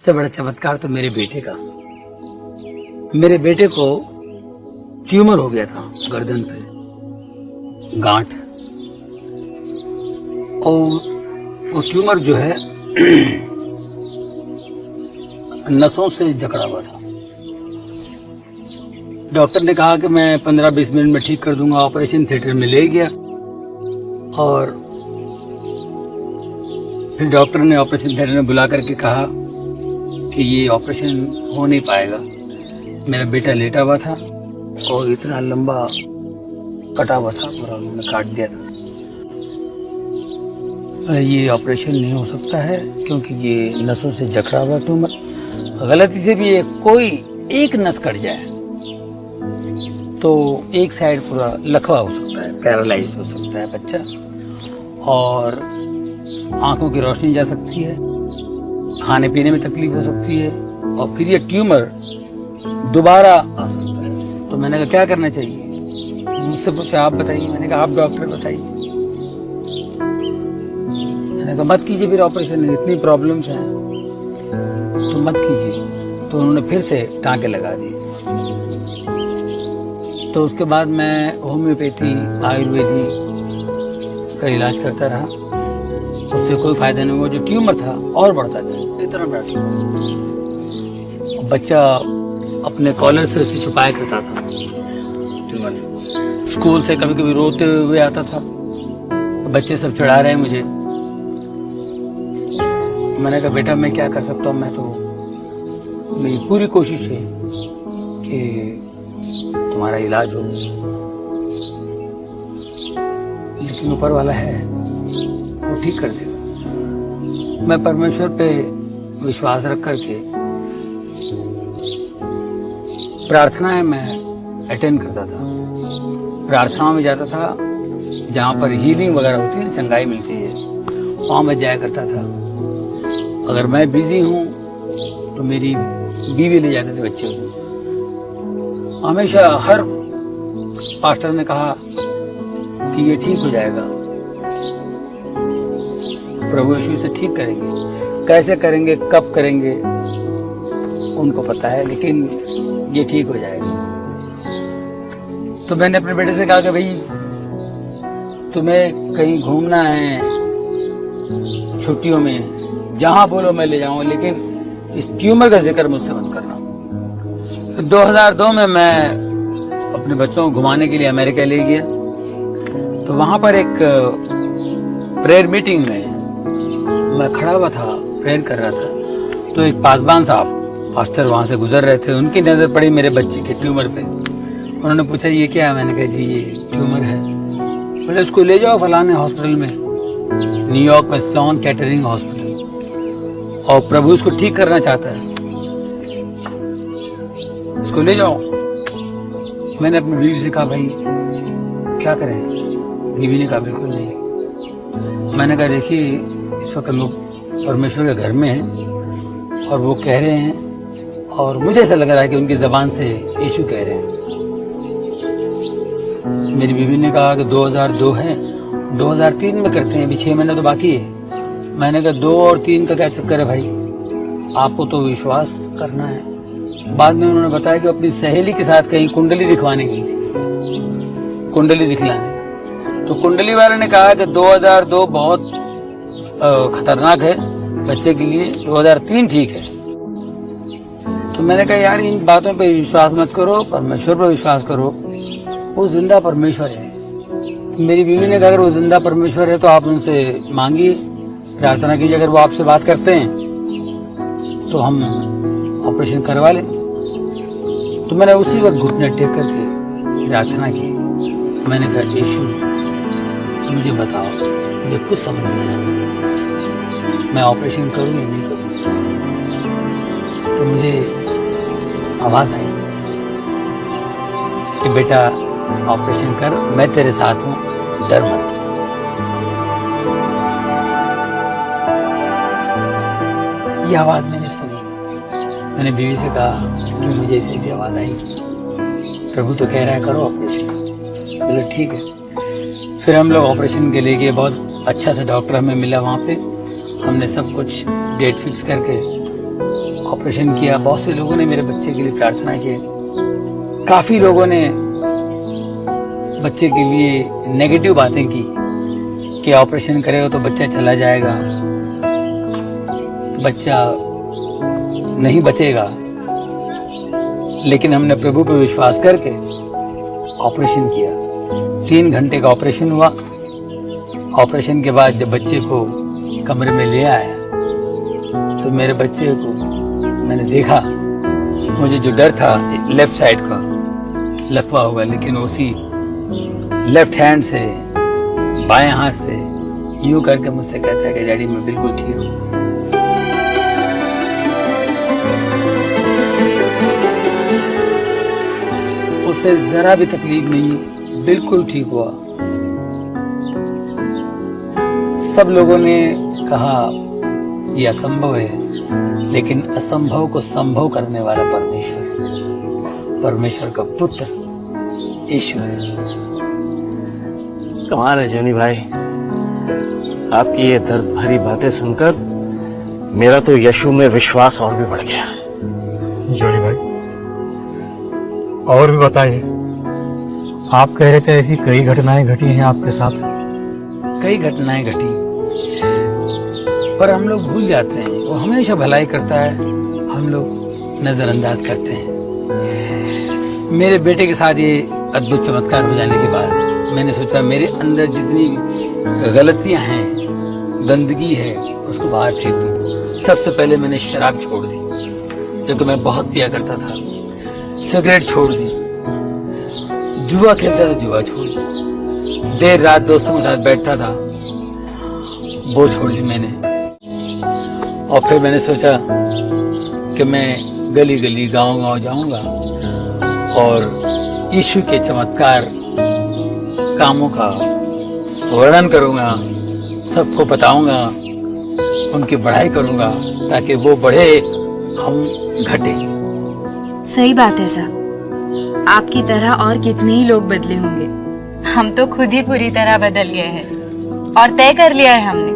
सबसे बड़ा चमत्कार तो मेरे बेटे का। मेरे बेटे को ट्यूमर हो गया था गर्दन पे, गांठ। और वो ट्यूमर जो है नसों से जकड़ा हुआ था। डॉक्टर ने कहा कि मैं 15-20 मिनट में ठीक कर दूंगा। ऑपरेशन थिएटर में ले गया और फिर डॉक्टर ने ऑपरेशन थिएटर में बुला करके कहा कि ये ऑपरेशन हो नहीं पाएगा। मेरा बेटा लेटा हुआ था और इतना लंबा कटा हुआ था, पूरा उन्होंने काट दिया था। ये ऑपरेशन नहीं हो सकता है क्योंकि ये नसों से जकड़ा हुआ ट्यूमर, गलती से भी कोई एक नस कट जाए तो एक साइड पूरा लकवा हो सकता है, पैरालाइज हो सकता है बच्चा, और आंखों की रोशनी जा सकती है, खाने पीने में तकलीफ हो सकती है, और फिर ये ट्यूमर दोबारा आ सकता है। तो मैंने कहा क्या करना चाहिए? मुझसे पूछा आप बताइए। मैंने कहा आप डॉक्टर बताइए। मैंने कहा मत कीजिए फिर ऑपरेशन, इतनी प्रॉब्लम्स हैं तो मत कीजिए। तो उन्होंने फिर से टाँके लगा दिए। तो उसके बाद मैं होम्योपैथी आयुर्वेदिक का इलाज करता रहा, उससे कोई फायदा नहीं हुआ। जो ट्यूमर था और बढ़ता गया, इतना बड़ा ट्यूमर। बच्चा अपने कॉलर से उसे छुपाया करता था ट्यूमर से। स्कूल से कभी कभी रोते हुए आता था, बच्चे सब चिढ़ा रहे हैं मुझे। मैंने कहा बेटा मैं क्या कर सकता हूँ, मैं तो मेरी पूरी कोशिश है कि तुम्हारा इलाज हो, लेकिन ऊपर वाला है वो ठीक कर देगा। मैं परमेश्वर पे विश्वास रख करके प्रार्थनाएं मैं अटेंड करता था। प्रार्थनाओं में जाता था, जहाँ पर हीलिंग वगैरह होती है, चंगाई मिलती है, वहाँ मैं जाया करता था। अगर मैं बिजी हूँ तो मेरी बीवी ले जाते थे बच्चे को। हमेशा हर पास्टर ने कहा कि ये ठीक हो जाएगा, प्रभु यीशु से ठीक करेंगे। कैसे करेंगे, कब करेंगे उनको पता है, लेकिन ये ठीक हो जाएगा। तो मैंने अपने बेटे से कहा कि भाई तुम्हें कहीं घूमना है छुट्टियों में, जहां बोलो मैं ले जाऊंगा, लेकिन इस ट्यूमर का जिक्र मुझसे मत करना। 2002 में मैं अपने बच्चों को घुमाने के लिए अमेरिका ले गया। तो वहां पर एक प्रेयर मीटिंग में मैं खड़ा हुआ था, प्रेयर कर रहा था। तो एक पासबान साहब पास्टर वहां से गुजर रहे थे, उनकी नजर पड़ी मेरे बच्चे के ट्यूमर पे। उन्होंने पूछा ये क्या है? मैंने कहा जी ये ट्यूमर है। बोले उसको ले जाओ फलाने हॉस्पिटल में, न्यूयॉर्क में स्लोन केटरिंग हॉस्पिटल, और प्रभु उसको ठीक करना चाहता है, इसको ले जाओ। मैंने अपनी बीवी से कहा भाई क्या करें? बीवी ने कहा बिल्कुल नहीं। मैंने कहा देखिए इस वक्त हम लोग परमेश्वर के घर में हैं और वो कह रहे हैं, और मुझे ऐसा लग रहा है कि उनकी जबान से यीशु कह रहे हैं। मेरी बीवी ने कहा कि 2002 है, 2003 में करते हैं, अभी 6 महीने तो बाकी है। मैंने कहा 2 और 3 का क्या चक्कर है भाई, आपको तो विश्वास करना है। बाद में उन्होंने बताया कि अपनी सहेली के साथ कहीं कुंडली दिखवाने गई थी, कुंडली दिखलाने। तो कुंडली वाले ने कहा कि 2002 बहुत खतरनाक है बच्चे के लिए, 2003 ठीक है। तो मैंने कहा यार इन बातों पे विश्वास मत करो, परमेश्वर पर विश्वास करो, वो जिंदा परमेश्वर है। मेरी बीवी ने कहा अगर वो जिंदा परमेश्वर है तो आप उनसे मांगिए, प्रार्थना कीजिए, अगर वो आपसे बात करते हैं तो हम ऑपरेशन करवा लें। तो मैंने उसी वक्त घुटने टेक करके प्रार्थना की। मैंने कहा यीशु मुझे बताओ, मुझे कुछ समझ नहीं आया, मैं ऑपरेशन करूँ या नहीं करूँ? तो मुझे आवाज आई कि बेटा ऑपरेशन कर, मैं तेरे साथ हूँ, डर मत। ये आवाज मैंने सुनी। मैंने बीवी से कहा कि मुझे ऐसी आवाज आई, प्रभु तो कह रहा है करो ऑपरेशन। बोले ठीक है। फिर हम लोग ऑपरेशन के लिए गए। बहुत अच्छा सा डॉक्टर हमें मिला वहाँ पे। हमने सब कुछ डेट फिक्स करके ऑपरेशन किया। बहुत से लोगों ने मेरे बच्चे के लिए प्रार्थना की, काफी लोगों ने बच्चे के लिए नेगेटिव बातें की कि ऑपरेशन करेगा तो बच्चा चला जाएगा, बच्चा नहीं बचेगा। लेकिन हमने प्रभु पर विश्वास करके ऑपरेशन किया। 3 घंटे का ऑपरेशन हुआ। ऑपरेशन के बाद जब बच्चे को कमरे में ले आया तो मेरे बच्चे को मैंने देखा, मुझे जो डर था लेफ्ट साइड का लकवा हुआ, लेकिन उसी लेफ्ट हैंड से बाएं हाथ से यूं करके मुझसे कहता है कि डैडी मैं बिल्कुल ठीक हूँ। उसे जरा भी तकलीफ नहीं, बिल्कुल ठीक हुआ। सब लोगों ने कहा यह असंभव है, लेकिन असंभव को संभव करने वाला परमेश्वर, परमेश्वर का पुत्र यीशु है। कमाल है जॉनी भाई, आपकी ये दर्द भरी बातें सुनकर मेरा तो यीशु में विश्वास और भी बढ़ गया। जॉनी भाई और भी बताइए, आप कह रहे थे ऐसी कई घटनाएं घटी हैं आपके साथ। कई घटनाएं घटी, पर हम लोग भूल जाते हैं। वो हमेशा भलाई करता है, हम लोग नजरअंदाज करते हैं। मेरे बेटे के साथ ये अद्भुत चमत्कार हो जाने के बाद मैंने सोचा मेरे अंदर जितनी गलतियां हैं, गंदगी है, उसको बाहर फेंक दूं। सबसे पहले मैंने शराब छोड़ दी, जो कि मैं बहुत पिया करता था। सिगरेट छोड़ दी, जुआ खेलता था, जुआ छोड़ दी, देर रात दोस्तों के साथ बैठता था, वो छोड़ दी मैंने। और फिर मैंने सोचा कि मैं गली गली गांव गांव जाऊंगा और यीशु के चमत्कार कामों का वर्णन करूंगा, सबको बताऊंगा, उनकी बढ़ाई करूंगा, ताकि वो बढ़े, हम घटे। सही बात है साहब, आपकी तरह और कितने ही लोग बदले होंगे। हम तो खुद ही पूरी तरह बदल गए हैं और तय कर लिया है हमने,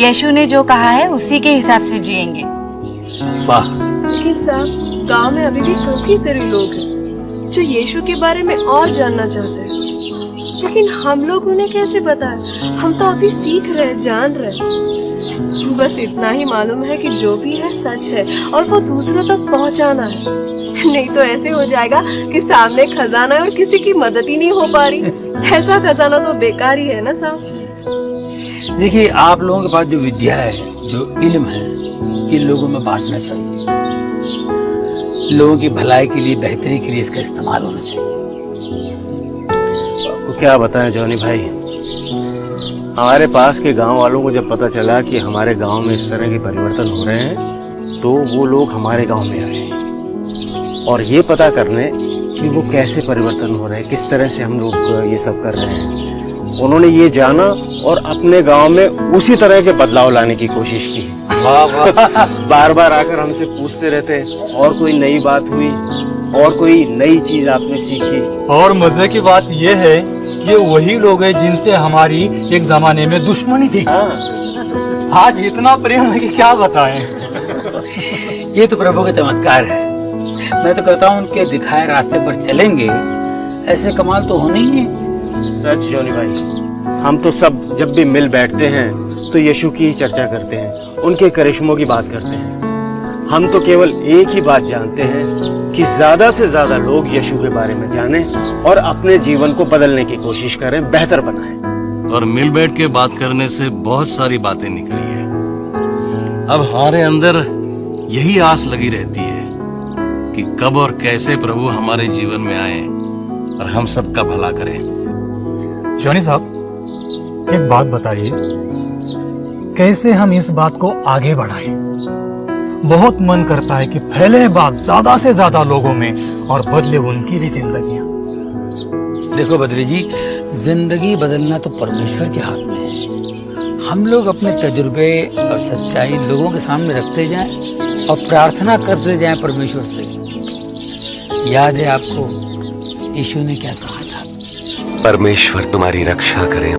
यीशु ने जो कहा है उसी के हिसाब से जिएंगे। वाह! लेकिन साहब गांव में अभी भी काफी सारे लोग हैं जो यीशु के बारे में और जानना चाहते हैं, लेकिन हम लोग उन्हें कैसे बताएं? हम तो अभी सीख रहे, जान रहे। बस इतना ही मालूम है कि जो भी है सच है और वो दूसरों तक पहुंचाना है। नहीं तो ऐसे हो जाएगा कि सामने खजाना है और किसी की मदद ही नहीं हो पा रही। ऐसा खजाना तो बेकार ही है ना साहब। देखिए, आप लोगों के पास जो विद्या है, जो इल्म है, ये लोगों में बांटना चाहिए। लोगों की भलाई के लिए, बेहतरी के लिए इसका इस्तेमाल होना चाहिए। आपको क्या बताएं जॉनी भाई, हमारे पास के गांव वालों को जब पता चला कि हमारे गांव में इस तरह के परिवर्तन हो रहे हैं, तो वो लोग हमारे गांव में आए और ये पता करने कि वो कैसे परिवर्तन हो रहे हैं, किस तरह से हम लोग ये सब कर रहे हैं। उन्होंने ये जाना और अपने गांव में उसी तरह के बदलाव लाने की कोशिश की। वाह वाह! बार बार आकर हमसे पूछते रहते, और कोई नई बात हुई, और कोई नई चीज आपने सीखी। और मजे की बात ये है, ये वही लोग हैं जिनसे हमारी एक जमाने में दुश्मनी थी। हाँ। आज इतना प्रेम है कि क्या बताएं। ये तो प्रभु का चमत्कार है। मैं तो कहता हूँ उनके दिखाए रास्ते पर चलेंगे, ऐसे कमाल तो होने ही है। सच जॉनी भाई, हम तो सब जब भी मिल बैठते हैं तो यीशु की ही चर्चा करते हैं, उनके करिश्मों की बात करते हैं। हम तो केवल एक ही बात जानते हैं कि ज्यादा से ज्यादा लोग यीशु के बारे में जानें और अपने जीवन को बदलने की कोशिश करें, बेहतर बनाएं। और मिल बैठ के बात करने से बहुत सारी बातें निकली है। अब हमारे अंदर यही आस लगी रहती है कि कब और कैसे प्रभु हमारे जीवन में आए और हम सबका भला करें। जॉनी साहब, एक बात बताइए, कैसे हम इस बात को आगे बढ़ाएं? बहुत मन करता है कि फैले बात ज्यादा से ज्यादा लोगों में और बदले उनकी भी जिंदगियां। देखो बद्री जी, जिंदगी बदलना तो परमेश्वर के हाथ में है। हम लोग अपने तजुर्बे और सच्चाई लोगों के सामने रखते जाएं और प्रार्थना करते जाएं परमेश्वर से। याद है आपको यीशु ने क्या कहा था? परमेश्वर तुम्हारी रक्षा करे।